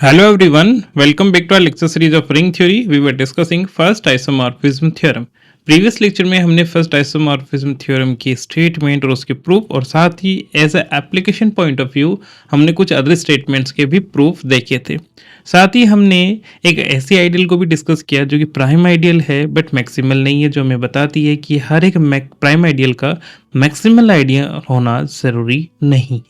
Hello everyone, welcome back to our lecture series of ring theory. We were discussing first isomorphism theorem. Previous lecture में हमने first isomorphism theorem की statement और उसके proof और साथ ही as a application point of view हमने कुछ अदर स्टेटमेंट्स के भी प्रूफ देखे थे। साथ ही हमने एक ऐसी आइडियल को भी डिस्कस किया जो कि प्राइम आइडियल है बट मैक्सिमल नहीं है, जो हमें बताती है कि हर एक प्राइम आइडियल का मैक्सिमल आइडियल होना ज़रूरी नहीं।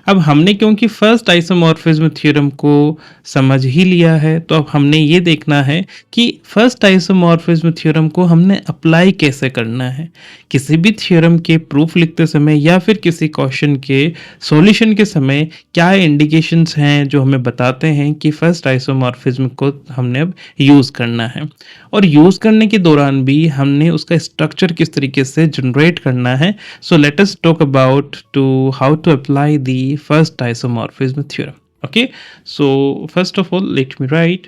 अब हमने क्योंकि फर्स्ट आइसोमॉर्फिज्म थ्योरम को समझ ही लिया है, तो अब हमने ये देखना है कि फर्स्ट आइसोमॉर्फिज्म थ्योरम को हमने अप्लाई कैसे करना है। किसी भी थ्योरम के प्रूफ लिखते समय या फिर किसी क्वेश्चन के सॉल्यूशन के समय क्या इंडिकेशंस हैं जो हमें बताते हैं कि फर्स्ट आइसोमॉर्फिज्म को हमने अब यूज़ करना है, और यूज़ करने के दौरान भी हमने उसका स्ट्रक्चर किस तरीके से जनरेट करना है। So let us talk about to how to apply the first isomorphism theorem. Okay, so first of all let me write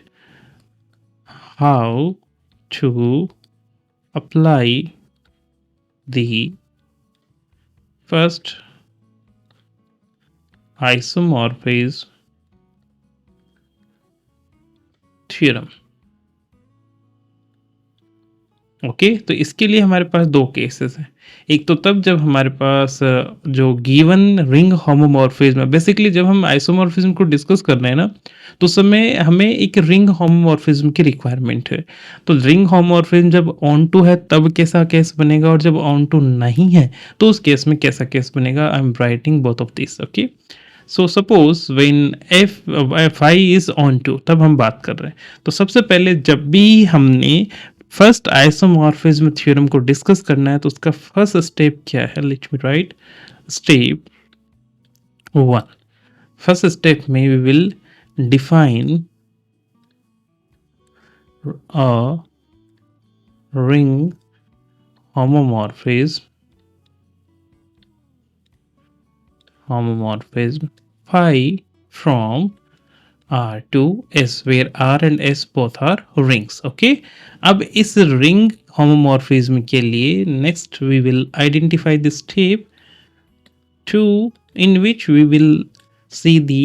how to apply the first isomorphism theorem. Okay तो इसके लिए हमारे पास दो केसेस हैं। एक तो तब जब हमारे पास जो गिवन रिंग होमोमॉर्फिज्म है, बेसिकली जब हम आइसोमॉर्फिज्म को डिस्कस कर रहे हैं ना, तो उस समय हमें एक रिंग होमोमॉर्फिज्म की रिक्वायरमेंट है। तो रिंग होमोमॉर्फिज्म जब ऑन टू है तब कैसा केस बनेगा, और जब ऑन टू नहीं है तो उस केस में कैसा केस बनेगा। I am writing both of this. Okay, so suppose when phi is onto, तब हम बात कर रहे हैं। तो सबसे पहले जब भी हमने फर्स्ट आइसोमॉर्फिज्म थ्योरम को डिस्कस करना है तो उसका फर्स्ट स्टेप क्या है। Let me write step 1। First step में we will define a ring homomorphism phi from R to S, where R and S both are rings. Okay, अब इस रिंग होमोमॉर्फिज्म के लिए next we will identify the step 2 in which we will see the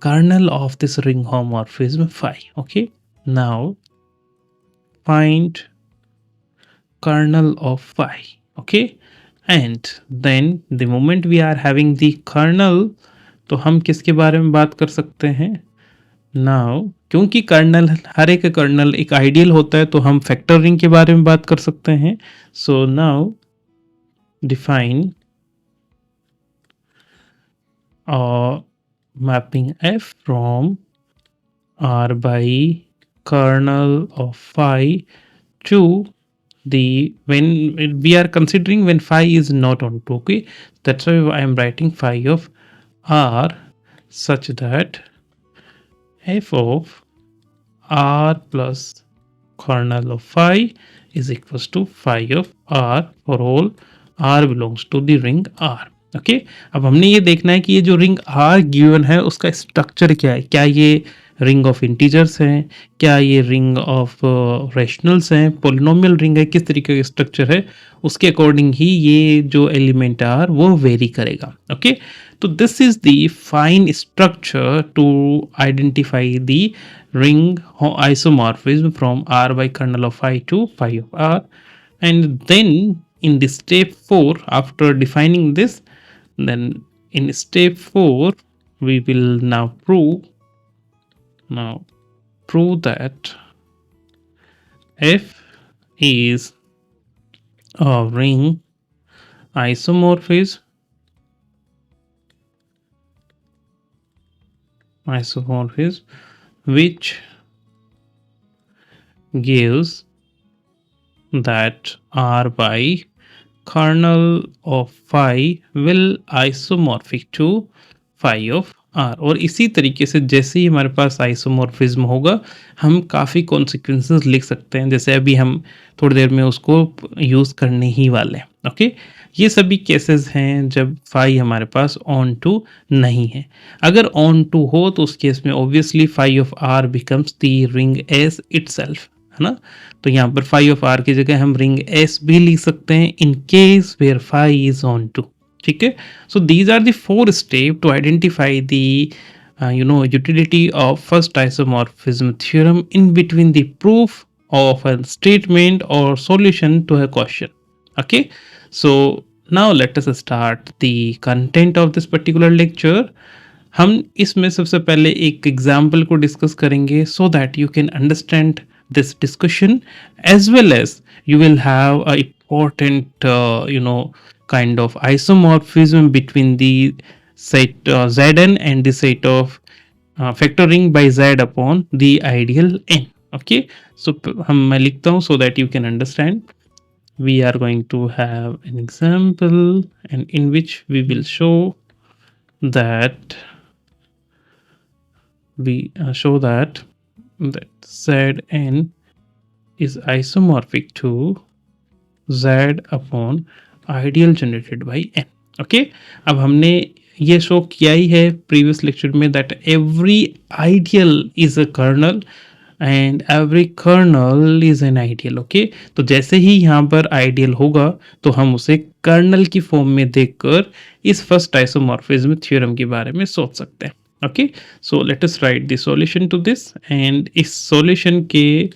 kernel of this ring homomorphism phi. Okay, now find kernel of phi. Okay, and then the moment we are having the kernel, तो हम किसके बारे में बात कर सकते हैं now, क्योंकि कर्नल हर एक कर्नल एक आइडियल होता है तो हम फैक्टर रिंग के बारे में बात कर सकते हैं। So now define mapping f from R by kernel of phi to the when we are considering when phi is not on 2. Okay, that's why I am writing phi of r such that f of r plus kernel of phi is equals to phi of r for all r belongs to the ring r. Okay, अब हमने ये देखना है कि ये जो ring R given है उसका स्ट्रक्चर क्या है। क्या ये रिंग ऑफ इंटीजर्स हैं, क्या ये रिंग ऑफ रेशनल्स हैं, पोलिनोमियल रिंग है, किस तरीके का स्ट्रक्चर है, उसके अकॉर्डिंग ही ये जो एलिमेंट आर वो वेरी करेगा। ओके, तो this is the fine structure to identify the ring isomorphism from R by kernel of phi to phi of R. And then in the step 4, after defining this, then in step 4 we will now prove that f is a ring isomorphism which gives that R by kernel of phi will isomorphic to phi of R. और इसी तरीके से जैसे ही हमारे पास isomorphism होगा हम काफ़ी consequences लिख सकते हैं, जैसे अभी हम थोड़ी देर में उसको यूज़ करने ही वाले हैं। ओके, ये सभी केसेस हैं जब फाई हमारे पास ऑन टू नहीं है। अगर ऑन टू हो तो उस केस में obviously phi of R becomes the ring S itself, है ना। तो यहाँ पर फाई ऑफ आर की जगह हम रिंग एस भी लिख सकते हैं in case where phi is onto. ठीक है, so these are the 4 step to identify the utility of first isomorphism theorem in between the proof of a statement or solution to a question. Okay, so now let us start the content of this particular lecture. हम इसमें सबसे पहले एक example को discuss करेंगे so that you can understand this discussion as well as you will have a important kind of isomorphism between the set Zn and the set of factoring by Z upon the ideal n. Okay, so मैं लिखता हूँ so that you can understand. We are going to have an example and in which we will show that Zn is isomorphic to Z upon ideal generated by n. Okay, अब हमने ये show किया ही है previous lecture में that every ideal is a kernel and every kernel is an ideal. Okay, तो जैसे ही यहाँ पर आइडियल होगा तो हम उसे कर्नल की फॉर्म में देखकर इस फर्स्ट आइसोमॉर्फिज्म थ्योरम के बारे में सोच सकते हैं. Okay, so let us write the solution to this and इस सॉल्यूशन के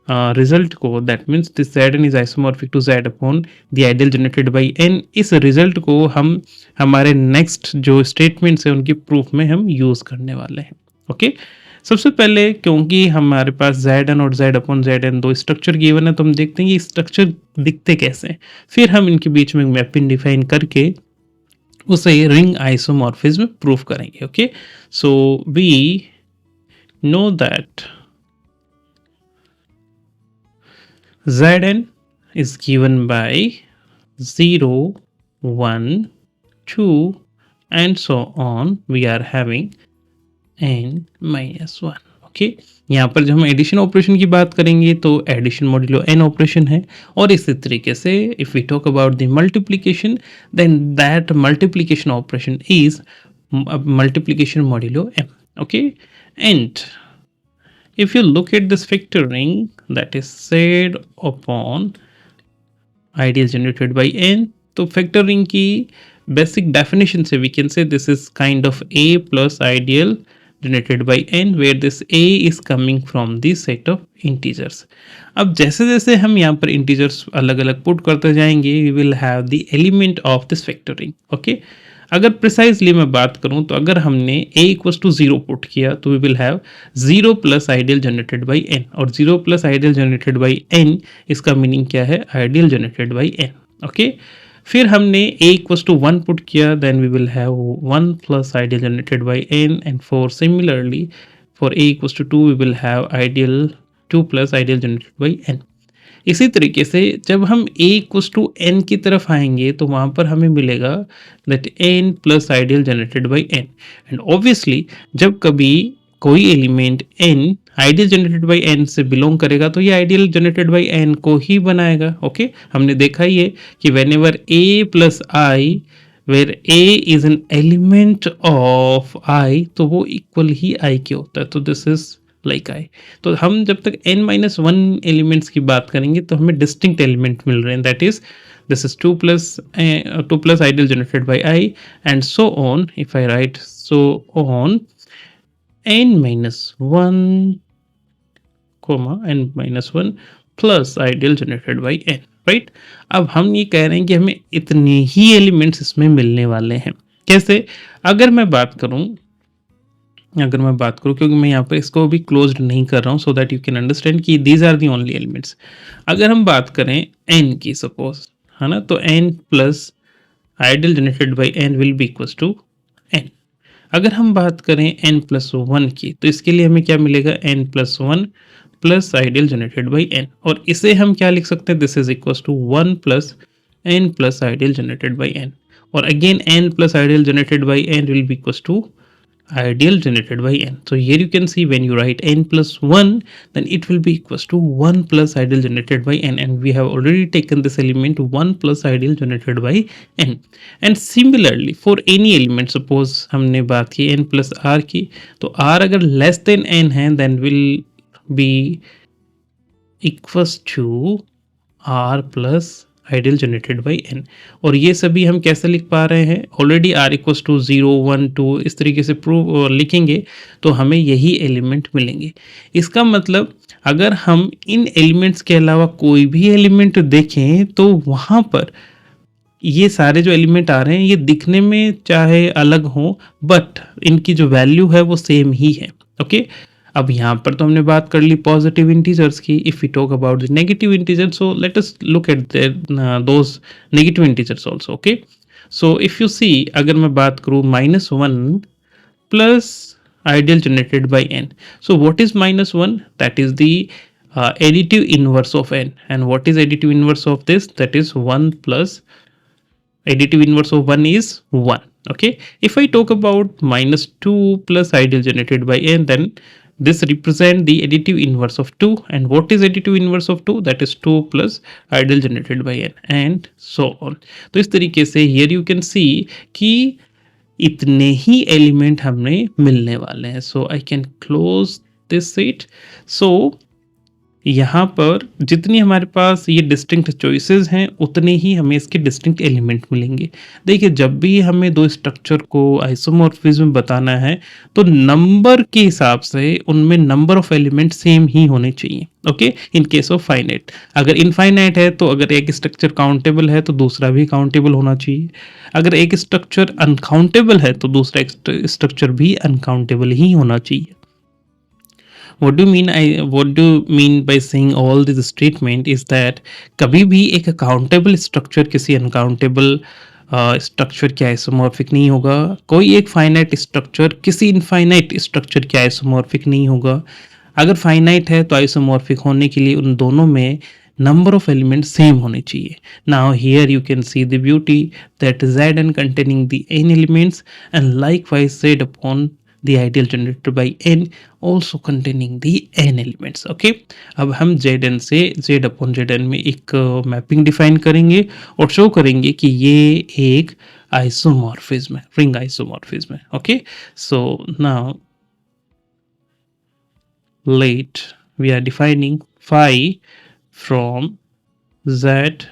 रिजल्ट को that means this Zn is isomorphic to Z upon the ideal generated by n. इस रिजल्ट को हम हमारे नेक्स्ट जो स्टेटमेंट्स हैं उनकी प्रूफ में हम यूज़ करने वाले हैं. ओके, सबसे पहले क्योंकि हमारे पास Zn और Z अपॉन Zn दो स्ट्रक्चर गिवन है तो हम देखते हैं ये स्ट्रक्चर दिखते कैसे हैं, फिर हम इनके बीच में मैपिंग डिफाइन करके उसे रिंग आइसोमॉर्फिज्म प्रूफ करेंगे. Okay, so we know that Zn is given by 0, 1, 2 and so on. We are having n minus 1. Okay, यहाँ पर जब हम एडिशन ऑपरेशन की बात करेंगे तो एडिशन मॉड्यूलो n ऑपरेशन है और इसी तरीके से if we talk about the multiplication then that multiplication operation is multiplication modulo m. Okay, and if you look at this factoring that is said upon ideal generated by n, तो factoring की basic definition से we can say this is kind of a plus ideal generated by n where this a is coming from the set of integers. अब जैसे जैसे हम यहाँ पर integers अलग अलग put करते जाएंगे we will have the element of this factoring. okay, अगर प्रिसाइजली मैं बात करूं तो अगर हमने a इक्वल्स टू 0 पुट किया तो we will have 0 plus ideal generated by n और 0 plus ideal generated by n इसका मीनिंग क्या है, ideal generated by n. Okay, फिर हमने a इक्वल्स टू 1 पुट किया then we will have 1 plus ideal generated by n and for similarly for a equals to 2 we will have ideal 2 plus ideal generated by n. इसी तरीके से जब हम a equals to n की तरफ आएंगे तो वहाँ पर हमें मिलेगा that n plus ideal generated by n. And obviously जब कभी कोई element n ideal generated by n से बिलोंग करेगा तो ये आइडियल जनरेटेड बाय n को ही बनाएगा. ओके, हमने देखा ही है कि whenever a plus I where a is an element of i तो वो इक्वल ही i के होता है. तो दिस इज लाइक आई. तो हम जब तक n-1 एलिमेंट्स की बात करेंगे तो हमें डिस्टिंक्ट एलिमेंट मिल रहे हैं that is this is 2 plus ideal generated bye i and so on. If I right so on n-1 n-1 plus ideal generated by n. Right, अब हम ये कह रहे हैं कि हमें इतने ही एलिमेंट्स इसमें मिलने वाले हैं. कैसे, अगर मैं बात करूं क्योंकि मैं यहाँ पे इसको भी क्लोज्ड नहीं कर रहा हूँ so that you can understand कि these are the only elements. अगर हम बात करें n की सपोज है ना, तो n plus ideal generated by n will be equals to n. अगर हम बात करें n प्लस 1 की तो इसके लिए हमें क्या मिलेगा, n plus 1 plus ideal generated by n और इसे हम क्या लिख सकते हैं, this is equals to 1 plus n plus ideal generated by n और again n plus ideal generated by n will be equals to ideal generated by n. So here you can see when you write n plus 1 then it will be equals to 1 plus ideal generated by n and we have already taken this element 1 plus ideal generated by n. And similarly for any element suppose हमने बात की n plus r की तो r अगर less than n है then will be equals to r plus ideal generated by n। और ये सभी हम कैसे लिख पा रहे हैं, ऑलरेडी r इक्वल्स टू 0 1 2 इस तरीके से प्रूव लिखेंगे तो हमें यही एलिमेंट मिलेंगे। इसका मतलब अगर हम इन एलिमेंट्स के अलावा कोई भी एलिमेंट देखें तो वहाँ पर ये सारे जो एलिमेंट आ रहे हैं ये दिखने में चाहे अलग हो बट इनकी जो वैल्यू है वो सेम ही है। ओके, अब यहाँ पर तो हमने बात कर ली पॉजिटिव इंटीजर्स की। If we talk about the negative integer, so let us look at those negative integers also. Okay, so if you see, अगर मैं बात करूँ -1 plus ideal generated by n. So what is -1? That is the additive inverse of n. And what is additive inverse of this? That is 1 plus additive inverse of 1 is 1. Okay, if I talk about -2 plus ideal generated by n, then this represent the additive inverse of 2. And what is additive inverse of 2? That is 2 plus ideal generated by n and so on. तो इस तरीके से here you can see कि इतने ही element हमें मिलने वाले हैं। So I can close this seat. सो यहाँ पर जितनी हमारे पास ये डिस्टिंक्ट चॉइसेस हैं उतने ही हमें इसके डिस्टिंक्ट एलिमेंट मिलेंगे। देखिए, जब भी हमें दो स्ट्रक्चर को आइसोमॉर्फिज्म बताना है तो नंबर के हिसाब से उनमें नंबर ऑफ एलिमेंट सेम ही होने चाहिए। Okay, in case of finite, अगर इनफाइनाइट है तो अगर एक स्ट्रक्चर काउंटेबल है तो दूसरा भी काउंटेबल होना चाहिए। अगर एक स्ट्रक्चर अनकाउंटेबल है तो दूसरा स्ट्रक्चर भी अनकाउंटेबल ही होना चाहिए। what do you mean by saying all this statement is that कभी भी एक काउंटेबल स्ट्रक्चर किसी अनकाउंटेबल स्ट्रक्चर के आइसोमॉर्फिक नहीं होगा। कोई एक फाइनाइट स्ट्रक्चर किसी इनफाइनाइट स्ट्रक्चर के आइसोमॉर्फिक नहीं होगा। अगर फाइनाइट है तो आइसोमॉर्फिक होने के लिए उन दोनों में number of elements सेम होने चाहिए। Now here you can see the beauty that Zn containing the n elements and likewise Z upon the ideal generated by n also containing the n elements। Okay, अब हम Zn से Z upon Zn में एक mapping define करेंगे और show करेंगे कि ये एक आइसोमॉर्फिज्म है, रिंग आइसोमॉर्फिज्म है। Okay, so now let we are defining phi from Z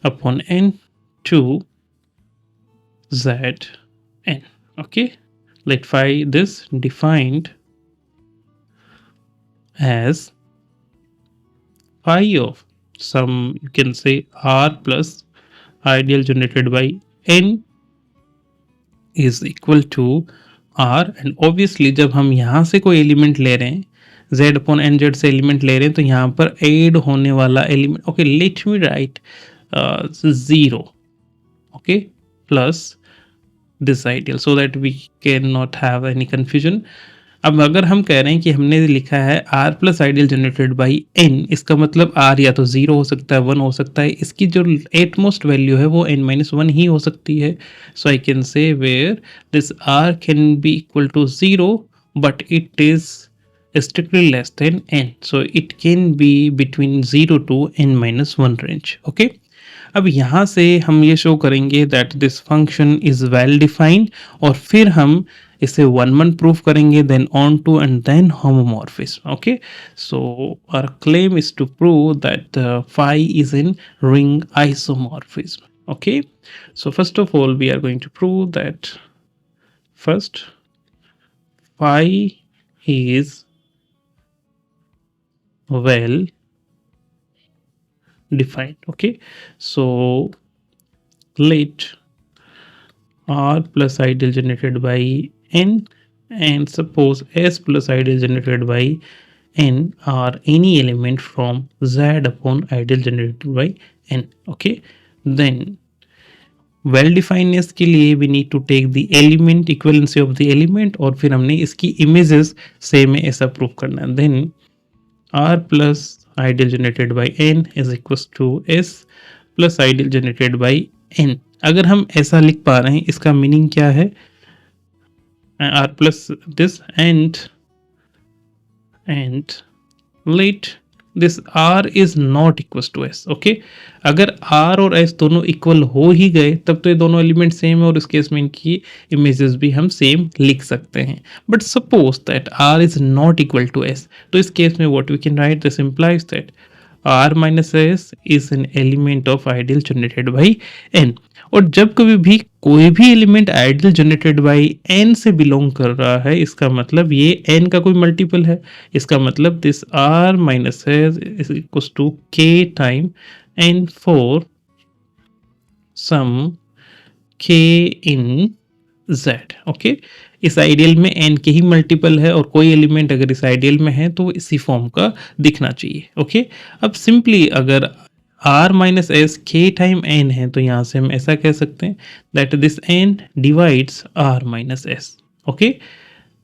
upon n to Zn। Okay, let phi this defined as phi of some, you can say r plus ideal generated by n is equal to r। and obviously जब हम यहाँ से कोई element ले रहे हैं, z upon n Z से element ले रहे हैं, तो यहाँ पर एड होने वाला element, okay let me write 0, okay plus this ideal so that we can not have any confusion. अब अगर हम कह रहे हैं कि हमने लिखा है r plus ideal generated by n, इसका मतलब r या तो 0 हो सकता है, 1 हो सकता है, इसकी जो एटमोस्ट वैल्यू है वो n-1 ही हो सकती है। So I can say where this r can be equal to 0 but it is strictly less than n, so it can be between 0 to n-1 range। okay, अब यहाँ से हम ये शो करेंगे that this function is well defined और फिर हम इसे 1-1 प्रूफ करेंगे, then on to and then homomorphism। okay, so our claim is to prove that the phi is in ring isomorphism। okay, so first of all we are going to prove that first phi is well defined। okay, so let r plus ideal generated by n and suppose s plus ideal generated by n are any element from z upon ideal generated by n। okay, then well definedness के लिए we need to take the element equivalency of the element और फिर हमने इसकी images same है ऐसा prove करना है। then r plus ideal generated by n is equals to s plus ideal generated by n। अगर हम ऐसा लिख पा रहे हैं इसका मीनिंग क्या है, r plus this and let this r is not equals to s। okay, अगर r और s दोनों इक्वल हो ही गए तब तो ये दोनों एलिमेंट सेम है और इस केस में इनकी इमेजेस भी हम सेम लिख सकते हैं। But suppose that r is not equal to s, तो इस केस में what we can write, this implies that r minus s is an element of ideal generated by n। और जब कभी भी कोई भी element ideal generated by n से बिलोंग कर रहा है, इसका मतलब ये n का कोई मल्टीपल है। इसका मतलब this r minus s is equal to k time n for some k in z। Okay, इस आइडियल में n के ही मल्टीपल है और कोई एलिमेंट अगर इस आइडियल में है तो वो इसी फॉर्म का दिखना चाहिए। ओके, अब सिंपली अगर r माइनस एस के टाइम n है तो यहाँ से हम ऐसा कह सकते हैं that this n divides r minus s. Okay,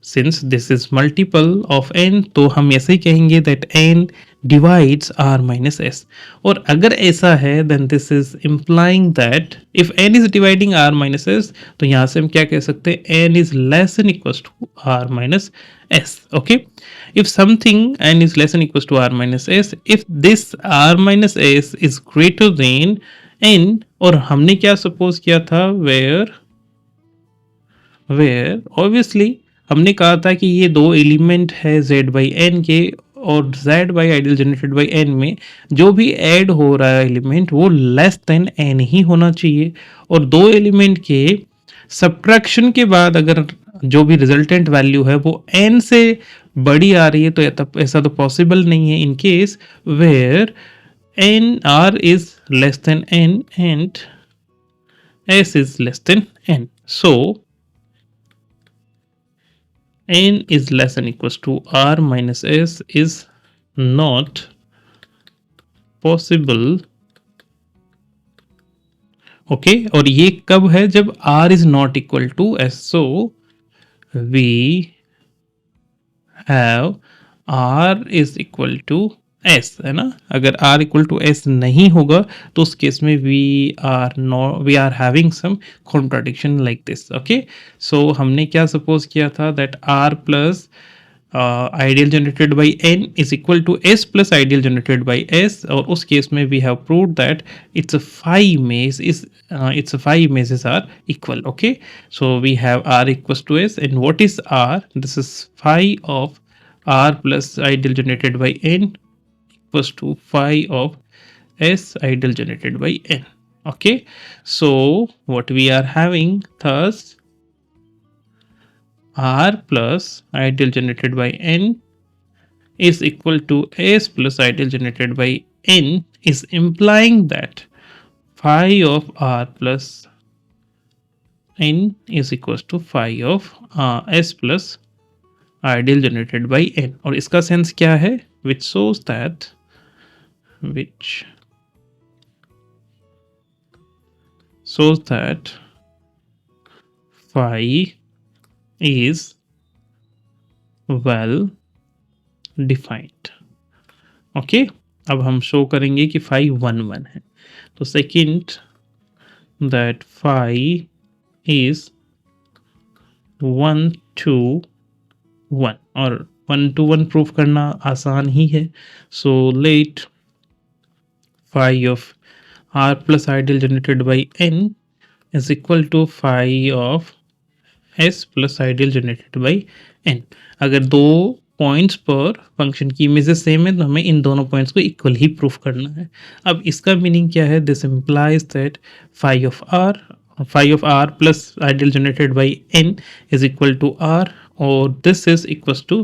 since this is multiple of n तो हम ऐसे ही कहेंगे that n divides r minus s. और अगर ऐसा है then this is implying that if n is dividing r minus s तो यहाँ से हम क्या कह सकते हैं n is less than equal to r minus s. Okay, if something n is less than equals to r minus s, if this r minus s is greater than n, और हमने क्या सपोज किया था where obviously हमने कहा था कि ये दो एलिमेंट है z by n के और z by ideal generated by n में जो भी ऐड हो रहा है एलिमेंट वो लेस देन n ही होना चाहिए। और दो एलिमेंट के सब्ट्रैक्शन के बाद अगर जो भी रिजल्टेंट वैल्यू है वो n से बड़ी आ रही है तो ऐसा तो पॉसिबल नहीं है in case where n r is less than n and s is less than n। So n is less than equals to r minus s is not possible। Okay, और ये कब है जब r is not equal to s। so we have r is equal to s, है ना। अगर r equal to s नहीं होगा तो उस केस में we are having some contradiction like this। Okay, so हमने क्या सपोज किया था that r plus ideal generated by n is equal to s plus ideal generated by s, और उस केस में we have proved that its phi images are equal। okay, so we have r equals to s, and what is r? This is phi of r plus ideal generated by n equals to phi of s ideal generated by n। okay, so what we are having thus r plus ideal generated by n is equal to s plus ideal generated by n is implying that phi of r plus n is equals to phi of s plus ideal generated by n। और इसका sense क्या है? which shows that phi is well defined। Okay, अब हम show करेंगे कि phi 1 1 है। तो second that phi is 1 to 1, और 1 to 1 प्रूफ करना आसान ही है। So late phi of r plus ideal generated by n is equal to phi of s plus ideal generated by n। अगर दो पॉइंट्स पर फंक्शन की इमेजेस सेम है तो हमें इन दोनों पॉइंट्स को इक्वल ही प्रूफ करना है। अब इसका मीनिंग क्या है? This implies that phi of r plus ideal generated by n is equal to r, or this is equals to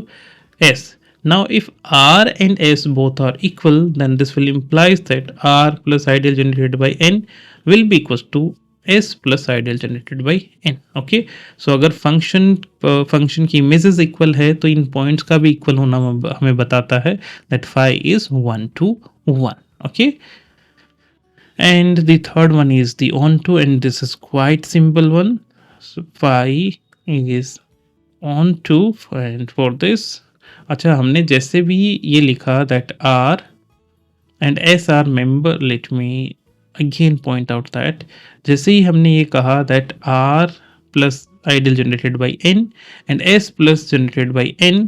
s। Now if r and s both are equal, then this will implies that r plus ideal generated by n will be equals to s plus ideal generated by n। Okay, so अगर function की images equal है तो इन points का भी equal होना हमें बताता है that phi is 1 to 1। Okay, and the third one is the onto, and this is quite simple one। so phi is onto, and for this अच्छा हमने जैसे भी ये लिखा that r and s are member, let me again point out that जैसे ही हमने ये कहा that r plus ideal generated by n and s plus generated by n,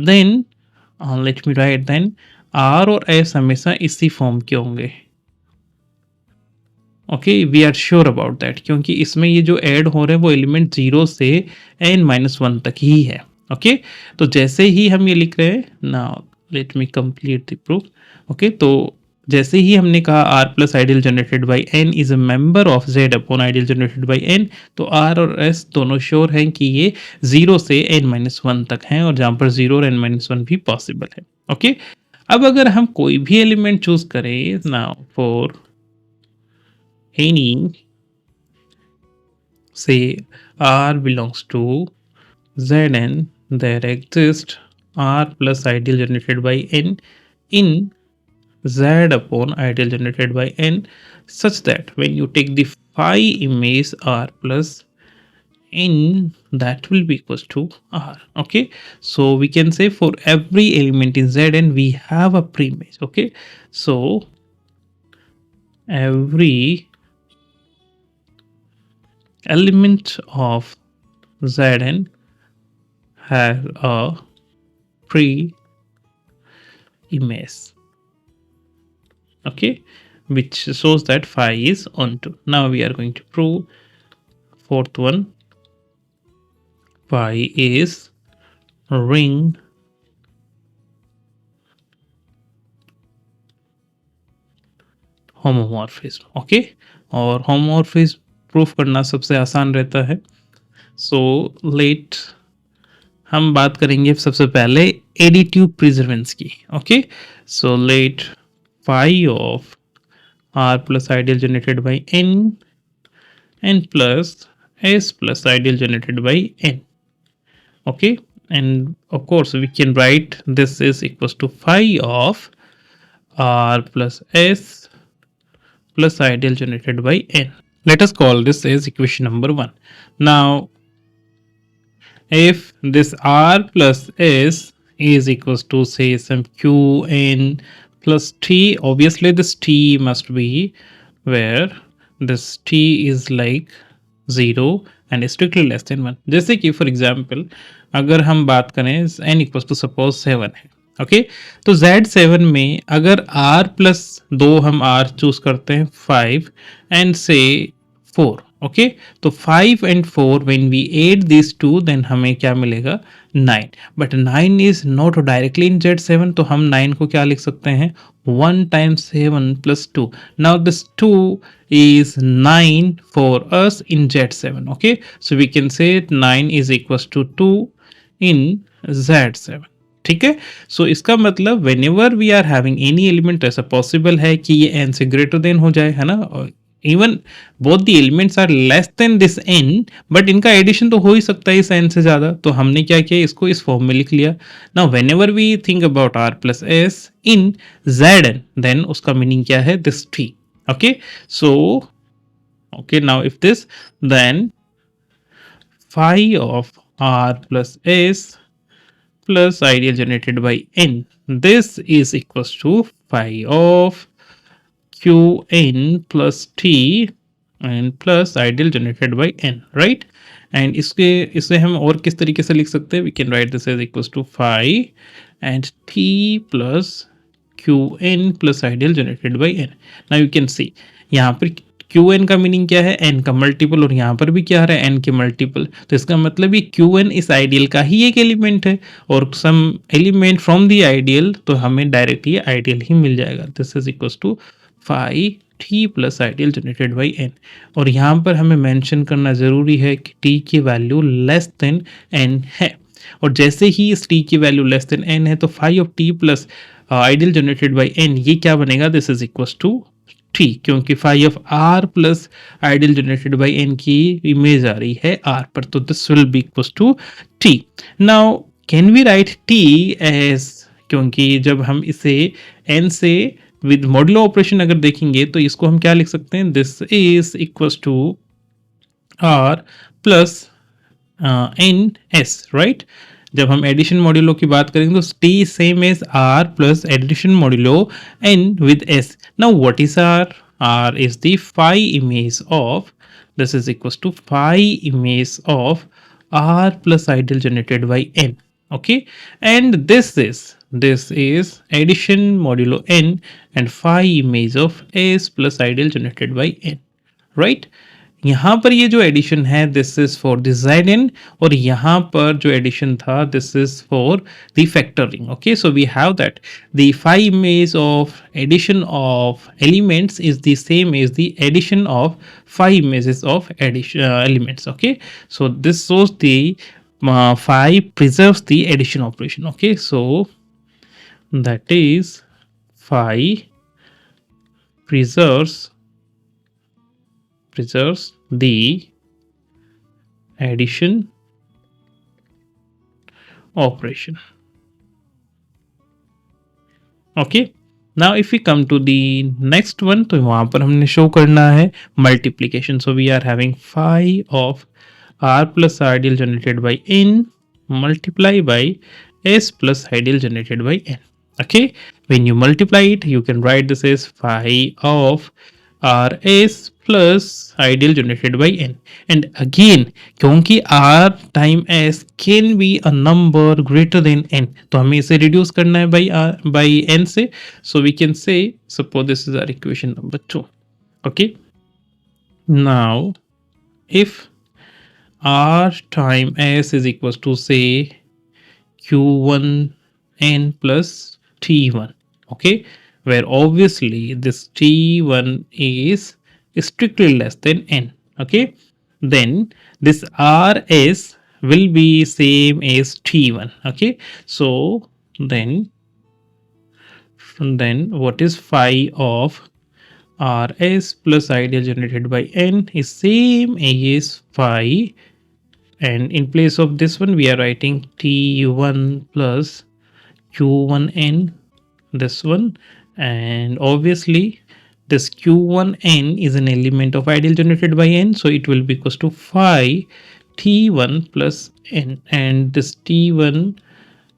then let me write then r और s हमेशा इसी form के होंगे। Okay, we are sure about that, क्योंकि इसमें ये जो ऐड हो रहे हैं वो एलिमेंट 0 से n-1 तक ही है। ओके, तो जैसे ही हम ये लिख रहे हैं, now let me complete the proof. Okay, तो जैसे ही हमने कहा r plus ideal generated by n is a member of z upon ideal generated by n, तो r और s दोनों श्योर हैं कि ये 0 से n-1 तक हैं और जहां पर 0 और n-1 भी पॉसिबल है। ओके, अब अगर हम कोई भी एलिमेंट चूज करें, now for any say r belongs to Zn, there exists r plus ideal generated by n in z upon ideal generated by n, such that when you take the phi image r plus n, that will be equals to r. Okay, so we can say for every element in Zn we have a preimage. Okay, so every element of Zn has a pre-image, okay, which shows that phi is onto. Now we are going to prove fourth one. Phi is ring homomorphism. Okay, और homomorphism proof करना सबसे आसान रहता है। So late हम बात करेंगे सबसे पहले एडिटिव प्रिजर्वेंस की। Okay, so let phi of R plus ideal generated by n n plus s plus ideal generated by n. Okay, and of course we can write this is equals to phi of r plus s plus ideal generated by n. Let us call this as equation number 1. Now if this r plus s is equals to say some q n plus t, obviously this t must be where this t is like 0 and strictly less than 1। जैसे कि for example अगर हम बात करें n equal to suppose 7 है। Okay, तो Z7 में अगर r प्लस 2 हम r चूज करते हैं 5 एंड से 4। ओके, तो 5 and 4 when we add this to then हमें क्या मिलेगा 9, but 9 is not directly in Z7, तो हम 9 को क्या लिख सकते हैं 1 times 7 plus 2। Now this 2 is 9 for us in Z7. Okay, so we can say 9 is equals to 2 in Z7. ठीक है, सो इसका मतलब whenever we are having any element, ऐसा पॉसिबल है कि ये n से ग्रेटर देन हो जाए, है ना। Even both the elements are less than this n, but इनका एडिशन तो हो ही सकता है इस n से ज्यादा, तो हमने क्या किया इसको इस फॉर्म में लिख लिया। Now whenever we think about r plus s in Zn, then उसका मीनिंग क्या है this t। Okay, so okay, now if this, then phi of r plus s plus ideal generated by n, this is equals to phi of q n plus t and plus ideal generated by n, right? and इसे हम और किस तरीके से लिख सकते हैं, we can write this as equals to phi and t plus qn plus ideal generated by n. Now you can see यहाँ पर qn का मीनिंग क्या है n का मल्टीपल, और यहाँ पर भी क्या आ रहा है n के मल्टीपल, तो इसका मतलब ये qn इस आइडियल का ही एक एलिमेंट है और some element from the ideal, तो हमें डायरेक्टली आइडियल ही मिल जाएगा। This is equals to phi t plus ideal generated by n, और यहाँ पर हमें मेंशन करना ज़रूरी है कि t की वैल्यू लेस देन n है, और जैसे ही इस t की वैल्यू लेस देन n है तो phi of t plus ideal generated by n ये क्या बनेगा, this is equals to t, क्योंकि phi of r plus ideal generated by n की इमेज आ रही है r पर, तो this will be equals to t। Now can we write t as, क्योंकि जब हम इसे n से विद मॉडुलो ऑपरेशन अगर देखेंगे तो इसको हम क्या लिख सकते हैं, this is equals to r plus n s, right. जब हम एडिशन मॉड्यूलो की बात करेंगे तो t same as r plus addition modulo n with s। Now what is r? r is the phi image of, this is equals to phi image of r plus ideal generated by n। okay, and this is addition modulo n and phi image of s plus ideal generated by n, right? यहाँ पर ये जो addition है this is for the Zn, और यहाँ पर जो addition था this is for the factoring. Okay, so we have that the 5 ways of addition of elements is the same as the addition of 5 measures of addition elements. Okay, so this shows the 5 preserves the addition operation. Okay, so that is 5 preserves the addition operation. Okay, now if we come to the next one, तो वहां पर हमने show करना है multiplication. So we are having 5 of r plus ideal generated by n multiply by s plus ideal generated by n. Okay, when you multiply it you can write this as 5 of rs plus ideal generated by n. And again, क्योंकि r time s can be a number greater than n, तो हमें इसे reduce करना है by n से. So we can say, suppose this is our equation number 2. Okay, now if r time s is equals to say q1 n plus t1. Okay, where obviously this t1 is strictly less than n. Okay, then this rs will be same as t1. Okay, so then what is phi of rs plus ideal generated by n is same as phi, and in place of this one we are writing t1 plus q1n, this one, and obviously this q1n is an element of ideal generated by n, so it will be equals to phi t1 plus n, and this t1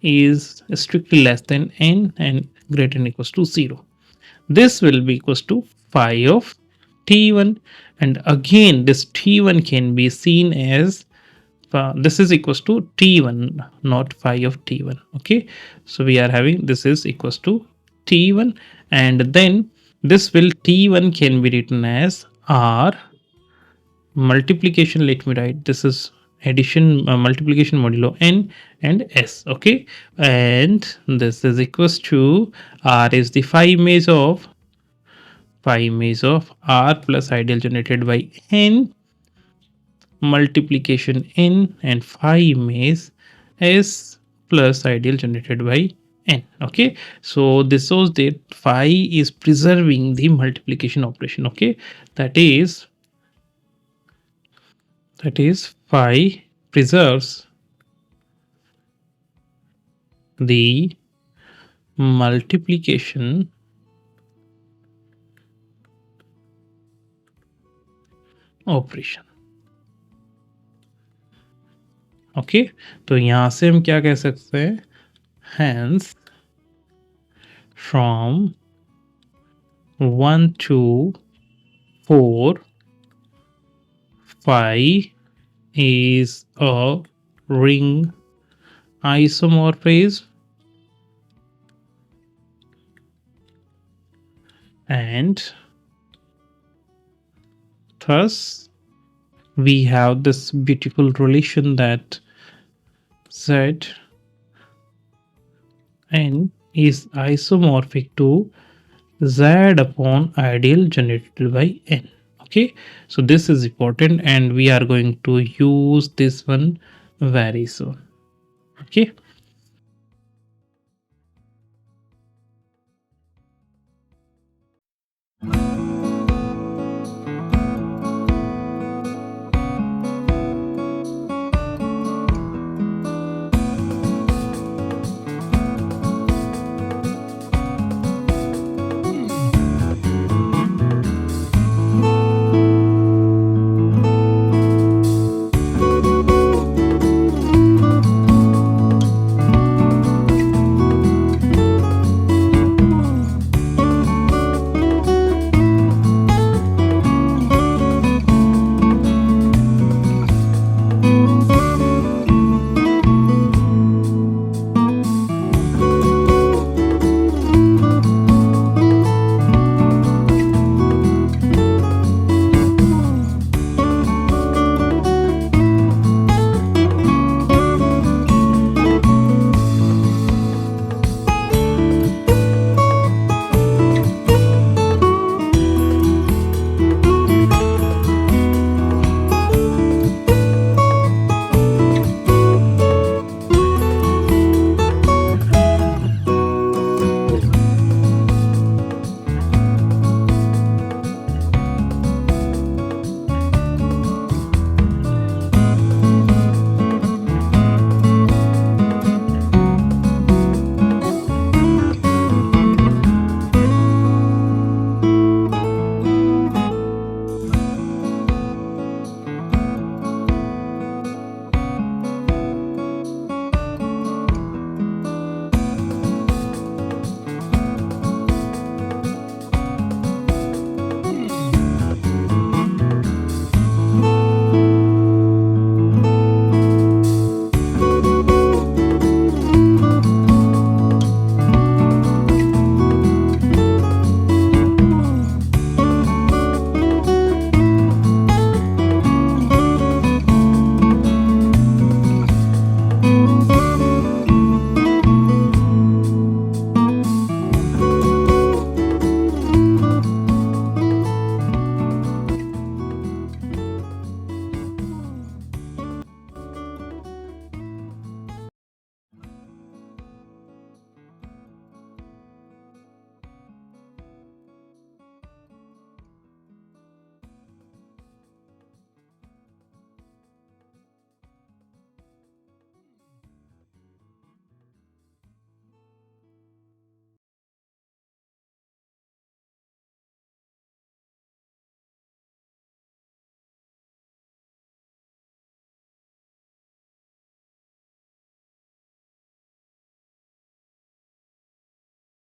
is strictly less than n and greater than equals to 0. This will be equals to phi of t1, and again this t1 can be seen as this is equals to t1, not phi of t1. Okay, so we are having this is equals to t1, and then this will t1 can be written as r multiplication. Let me write, this is addition multiplication modulo n and s. Okay, and this is equals to r is the 5 measure of r plus ideal generated by n multiplication n and phi is s plus ideal generated by n. Okay, so this shows that phi is preserving the multiplication operation. Okay, that is phi preserves the multiplication operation. Okay, तो यहाँ से हम क्या कह सकते हैं, hence from 1 to 4 phi is a ring isomorphism, and thus we have this beautiful relation that z n is isomorphic to z upon ideal generated by n. Okay, so this is important and we are going to use this one very soon. Okay,